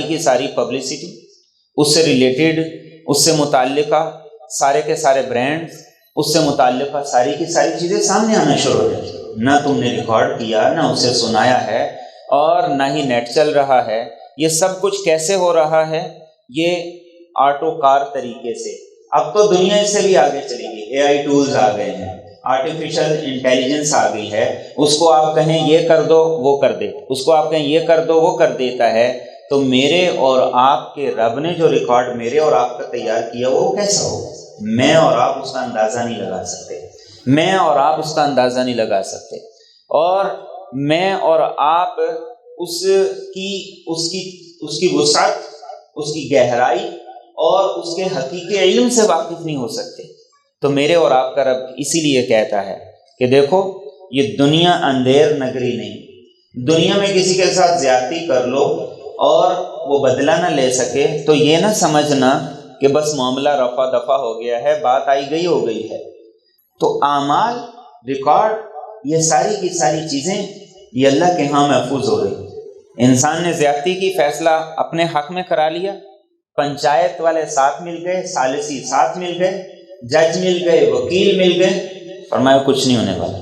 کی ساری پبلسٹی، اس سے ریلیٹڈ، اس سے متعلقہ سارے کے سارے برانڈز، اس سے متعلقہ ساری کی ساری چیزیں سامنے آنا شروع ہو جائیں۔ نہ تم نے ریکارڈ کیا، نہ اسے سنایا ہے، اور نہ ہی نیٹ چل رہا ہے۔ یہ سب کچھ کیسے ہو رہا ہے؟ یہ آٹو کار طریقے سے۔ اب تو دنیا اس سے بھی آگے چلی گئی، اے آئی ٹولز آ گئے ہیں، آرٹیفیشل انٹیلیجنس آ گئی ہے، اس کو آپ کہیں یہ کر دو وہ کر دے، اس کو آپ کہیں یہ کر دو وہ کر دیتا ہے۔ تو میرے اور آپ کے رب نے جو ریکارڈ میرے اور آپ کا تیار کیا وہ کیسا ہوگا؟ میں اور آپ اس کا اندازہ نہیں لگا سکتے، میں اور آپ اس کا اندازہ نہیں لگا سکتے، اور میں اور آپ اس کی وسعت، اس کی گہرائی اور اس کے حقیقی علم سے واقف نہیں ہو سکتے۔ تو میرے اور آپ کا رب اسی لیے کہتا ہے کہ دیکھو یہ دنیا اندھیر نگری نہیں، دنیا میں کسی کے ساتھ زیادتی کر لو اور وہ بدلہ نہ لے سکے تو یہ نہ سمجھنا کہ بس معاملہ رفع دفع ہو گیا ہے، بات آئی گئی ہو گئی ہے۔ تو اعمال، ریکارڈ، یہ ساری کی ساری چیزیں یہ اللہ کے ہاں محفوظ ہو رہی۔ انسان نے زیادتی کی، فیصلہ اپنے حق میں کرا لیا، پنچایت والے ساتھ مل گئے، ثالثی ساتھ مل گئے، جج مل گئے، وکیل مل گئے، فرمایا کچھ نہیں ہونے والا۔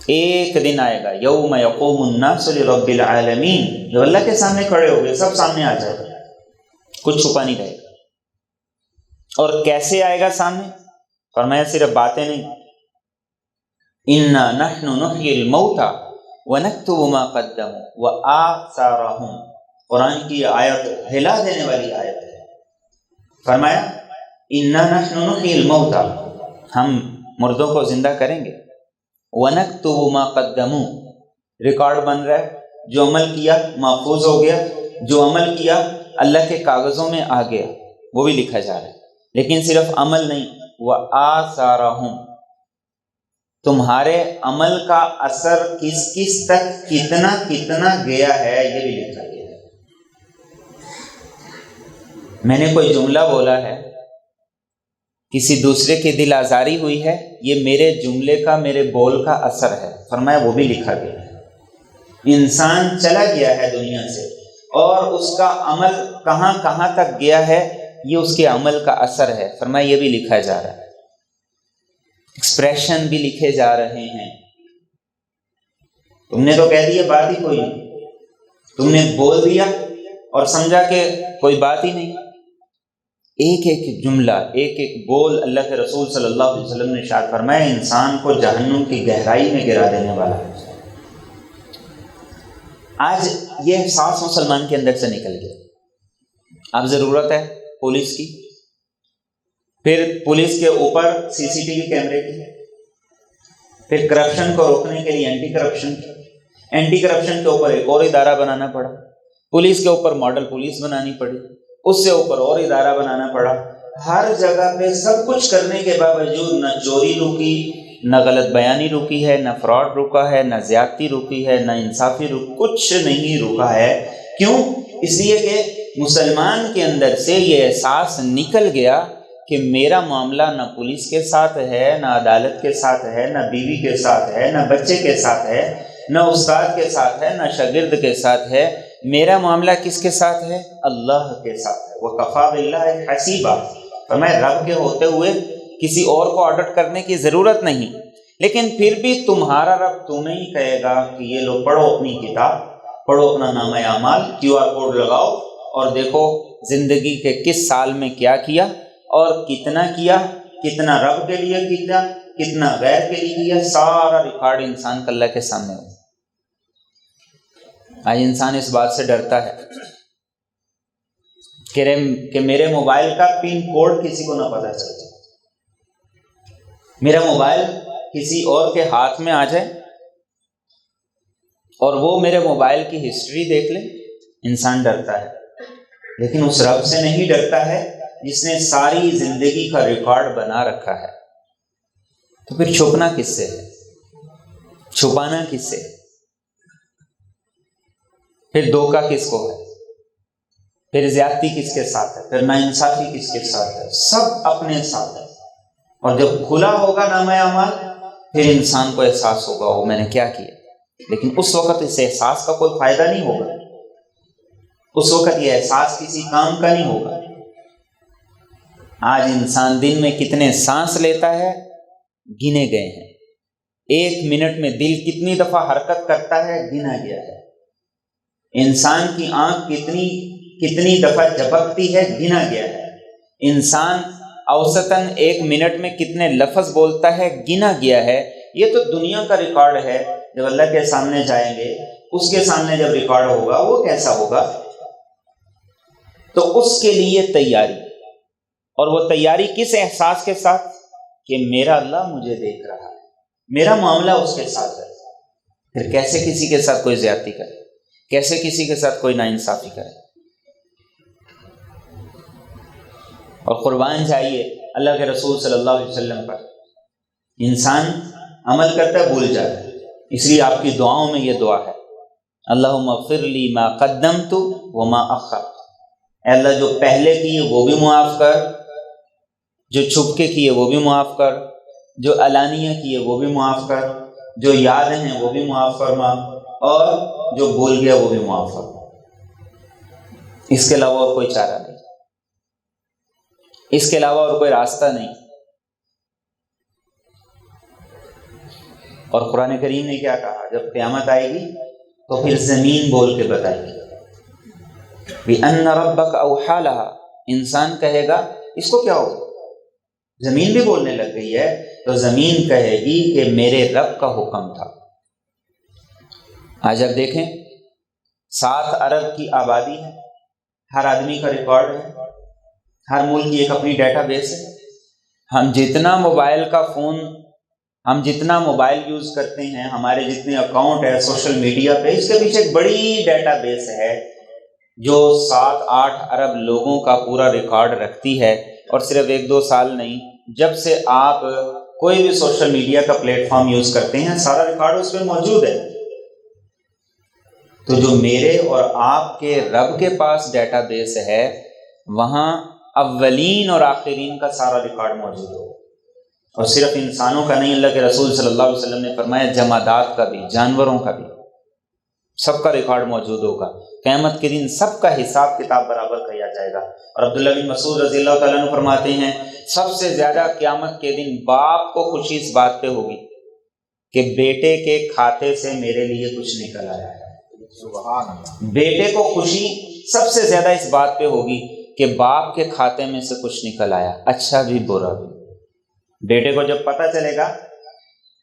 ایک دن آئے گا یوم یقوم الناس لرب العالمین، جو اللہ کے سامنے کھڑے ہو گئے، سب سامنے آ جائے گا، کچھ چھپا نہیں رہے گا۔ اور کیسے آئے گا سامنے؟ فرمایا صرف باتیں نہیں، انا نحن نحیی الموتى ونکتب ما قدموا وآثارهم، قرآن کی آیت ہلا دینے والی آیت ہے۔ فرمایا انا نحن نحیی الموتى، ہم مردوں کو زندہ کریں گے، وَنَكْتُبُ مَا قَدَّمُوا، ریکارڈ بن رہا ہے، جو عمل کیا محفوظ ہو گیا، جو عمل کیا اللہ کے کاغذوں میں آ گیا، وہ بھی لکھا جا رہا ہے۔ لیکن صرف عمل نہیں، وَآثَارَهُمْ، تمہارے عمل کا اثر کس کس تک کتنا کتنا گیا ہے یہ بھی لکھا گیا ہے۔ میں نے کوئی جملہ بولا ہے، کسی دوسرے کی دل آزاری ہوئی ہے، یہ میرے جملے کا، میرے بول کا اثر ہے، فرمایا وہ بھی لکھا گیا ہے۔ انسان چلا گیا ہے دنیا سے اور اس کا عمل کہاں کہاں تک گیا ہے یہ اس کے عمل کا اثر ہے، فرمایا یہ بھی لکھا جا رہا ہے۔ ایکسپریشن بھی لکھے جا رہے ہیں۔ تم نے تو کہہ دیا بات ہی کوئی نہیں، تم نے بول دیا اور سمجھا کہ کوئی بات ہی نہیں۔ ایک ایک جملہ، ایک ایک بول اللہ کے رسول صلی اللہ علیہ وسلم نے ارشاد فرمایا انسان کو جہنم کی گہرائی میں گرا دینے والا ہے۔ آج یہ احساس مسلمان کے اندر سے نکل گیا۔ اب ضرورت ہے پولیس کی، پھر پولیس کے اوپر سی سی ٹی وی کیمرے کی، پھر کرپشن کو روکنے کے لیے اینٹی کرپشن کے اوپر ایک اور ادارہ بنانا پڑا، پولیس کے اوپر ماڈل پولیس بنانی پڑی، اس سے اوپر اور ادارہ بنانا پڑا۔ ہر جگہ پہ سب کچھ کرنے کے باوجود نہ چوری رکی، نہ غلط بیانی رکی ہے، نہ فراڈ رکا ہے، نہ زیادتی رکی ہے، نہ انصافی رکی، کچھ نہیں رکا ہے۔ کیوں؟ اس لیے کہ مسلمان کے اندر سے یہ احساس نکل گیا کہ میرا معاملہ نہ پولیس کے ساتھ ہے، نہ عدالت کے ساتھ ہے، نہ بیوی کے ساتھ ہے، نہ بچے کے ساتھ ہے، نہ استاد کے ساتھ ہے، نہ شاگرد کے ساتھ ہے، میرا معاملہ کس کے ساتھ ہے؟ اللہ کے ساتھ ہے۔ وَكَفَى بِاللَّهِ حَسِيبًا، فرمایا رب کے ہوتے ہوئے کسی اور کو آڈٹ کرنے کی ضرورت نہیں، لیکن پھر بھی تمہارا رب تمہیں ہی کہے گا کہ یہ لو پڑھو اپنی کتاب، پڑھو اپنا نامہ اعمال، QR کوڈ لگاؤ اور دیکھو زندگی کے کس سال میں کیا کیا اور کتنا کیا، کتنا رب کے لیے کیا، کتنا غیر کے لیے کیا، سارا ریکارڈ انسان کا اللہ کے سامنے ہو۔ آج انسان اس بات سے ڈرتا ہے کہ میرے موبائل کا پن کوڈ کسی کو نہ پتہ چل جائے، میرا موبائل کسی اور کے ہاتھ میں آ جائے اور وہ میرے موبائل کی ہسٹری دیکھ لے۔ انسان ڈرتا ہے، لیکن اس رب سے نہیں ڈرتا ہے جس نے ساری زندگی کا ریکارڈ بنا رکھا ہے۔ تو پھر چھپنا کس سے ہے؟ چھپانا کس سے ہے؟ پھر دھوکہ کس کو ہے؟ پھر زیادتی کس کے ساتھ ہے؟ پھر ناانصافی کس کے ساتھ ہے؟ سب اپنے ساتھ ہے۔ اور جب کھلا ہوگا نامہ اعمال پھر انسان کو احساس ہوگا وہ میں نے کیا کیا، لیکن اس وقت اس احساس کا کوئی فائدہ نہیں ہوگا، اس وقت یہ احساس کسی کام کا نہیں ہوگا۔ آج انسان دن میں کتنے سانس لیتا ہے گنے گئے ہیں، 1 منٹ میں دل کتنی دفعہ حرکت کرتا ہے گنا گیا ہے، انسان کی آنکھ کتنی دفعہ جھپکتی ہے گنا گیا ہے، انسان اوسطاً 1 منٹ میں کتنے لفظ بولتا ہے گنا گیا ہے۔ یہ تو دنیا کا ریکارڈ ہے، جب اللہ کے سامنے جائیں گے اس کے سامنے جب ریکارڈ ہوگا وہ کیسا ہوگا؟ تو اس کے لیے تیاری، اور وہ تیاری کس احساس کے ساتھ؟ کہ میرا اللہ مجھے دیکھ رہا ہے، میرا معاملہ اس کے ساتھ ہے۔ پھر کیسے کسی کے ساتھ کوئی زیادتی کرے، کیسے کسی کے ساتھ کوئی ناانصافی کرے؟ اور قربان جائیے اللہ کے رسول صلی اللہ علیہ وسلم پر، انسان عمل کرتا ہے بھول جاتا ہے، اس لیے آپ کی دعاؤں میں یہ دعا ہے، اللہم اغفر لی ما قدمت وما اخرت، اے اللہ جو پہلے کیے وہ بھی معاف کر، جو چھپ کے کیے وہ بھی معاف کر، جو علانیہ کیے وہ بھی معاف کر، جو یاد ہیں وہ بھی معاف فرما، اور جو بھول گیا وہ بھی معاف فرما۔ اس کے علاوہ اور کوئی چارہ نہیں، اس کے علاوہ اور کوئی راستہ نہیں۔ اور قرآن کریم نے کیا کہا؟ جب قیامت آئے گی تو پھر زمین بول کے بتائے گی بِأَنَّ رَبَّكَ أَوْحَىٰ لَهَا، انسان کہے گا اس کو کیا ہوگا؟ زمین بھی بولنے لگ گئی ہے تو زمین کہے گی کہ میرے رب کا حکم تھا۔ آج اب دیکھیں 7 ارب کی آبادی ہے، ہر آدمی کا ریکارڈ ہے، ہر ملک کی ایک اپنی ڈیٹا بیس ہے۔ ہم جتنا موبائل یوز کرتے ہیں، ہمارے جتنے اکاؤنٹ ہے سوشل میڈیا پہ، اس کے پیچھے ایک بڑی ڈیٹا بیس ہے جو 7-8 ارب لوگوں کا پورا ریکارڈ رکھتی ہے۔ اور صرف 1-2 سال نہیں، جب سے آپ کوئی بھی سوشل میڈیا کا پلیٹ فارم یوز کرتے ہیں سارا ریکارڈ اس پہ موجود ہے۔ تو جو میرے اور آپ کے رب کے پاس ڈیٹا بیس ہے وہاں اولین اور آخرین کا سارا ریکارڈ موجود ہو، اور صرف انسانوں کا نہیں، اللہ کے رسول صلی اللہ علیہ وسلم نے فرمایا جمادات کا بھی، جانوروں کا بھی، سب کا ریکارڈ موجود ہوگا۔ قیامت کے دن سب کا حساب کتاب برابر کیا جائے گا۔ اور عبداللہ بن مسعود رضی اللہ تعالیٰ عنہ فرماتے ہیں سب سے زیادہ قیامت کے دن باپ کو خوشی اس بات پہ ہوگی کہ بیٹے کے کھاتے سے میرے لیے کچھ نکل آیا ہے۔ سبحان اللہ۔ بیٹے کو خوشی سب سے زیادہ اس بات پہ ہوگی کہ باپ کے کھاتے میں سے کچھ نکل آیا، اچھا بھی برا بھی۔ بیٹے کو جب پتہ چلے گا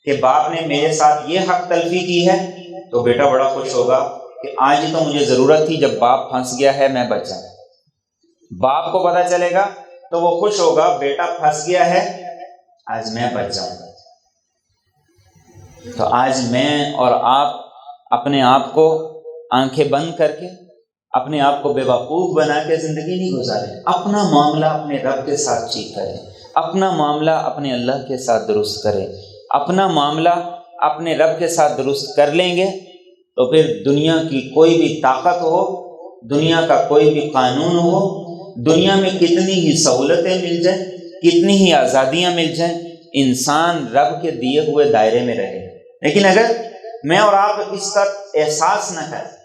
کہ باپ نے میرے ساتھ یہ حق تلفی کی ہے تو بیٹا بڑا خوش ہوگا کہ آج ہی تو مجھے ضرورت تھی، جب باپ پھنس گیا ہے میں بچ جاؤں۔ باپ کو پتہ چلے گا تو وہ خوش ہوگا بیٹا پھنس گیا ہے آج میں بچ جاؤں گا۔ تو آج میں اور آپ اپنے آپ کو آنکھیں بند کر کے، اپنے آپ کو بے وقوف بنا کے زندگی نہیں گزاریں، اپنا معاملہ اپنے رب کے ساتھ ٹھیک کریں، اپنا معاملہ اپنے اللہ کے ساتھ درست کریں۔ اپنا معاملہ اپنے رب کے ساتھ درست کر لیں گے تو پھر دنیا کی کوئی بھی طاقت ہو، دنیا کا کوئی بھی قانون ہو، دنیا میں کتنی ہی سہولتیں مل جائیں، کتنی ہی آزادیاں مل جائیں، انسان رب کے دیے ہوئے دائرے میں رہے۔ لیکن اگر میں اور آپ اس کا احساس نہ کریں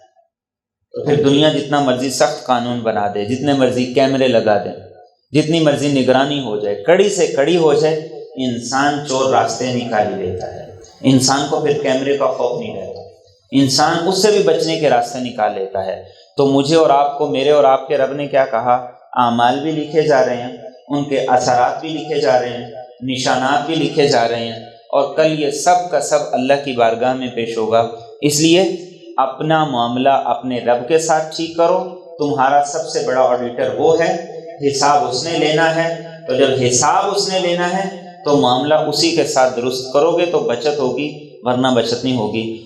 تو پھر دنیا جتنا مرضی سخت قانون بنا دے، جتنے مرضی کیمرے لگا دیں، جتنی مرضی نگرانی ہو جائے، کڑی سے کڑی ہو جائے، انسان چور راستے نکال ہی لیتا ہے۔ انسان کو پھر کیمرے کا خوف نہیں رہتا، انسان اس سے بھی بچنے کے راستے نکال لیتا ہے۔ تو مجھے اور آپ کو، میرے اور آپ کے رب نے کیا کہا؟ اعمال بھی لکھے جا رہے ہیں، ان کے اثرات بھی لکھے جا رہے ہیں، نشانات بھی لکھے جا رہے ہیں، اور کل یہ سب کا سب اللہ کی بارگاہ میں پیش ہوگا۔ اس لیے اپنا معاملہ اپنے رب کے ساتھ ٹھیک کرو، تمہارا سب سے بڑا آڈیٹر وہ ہے، حساب اس نے لینا ہے، تو جب حساب اس نے لینا ہے تو معاملہ اسی کے ساتھ درست کرو گے تو بچت ہوگی، ورنہ بچت نہیں ہوگی۔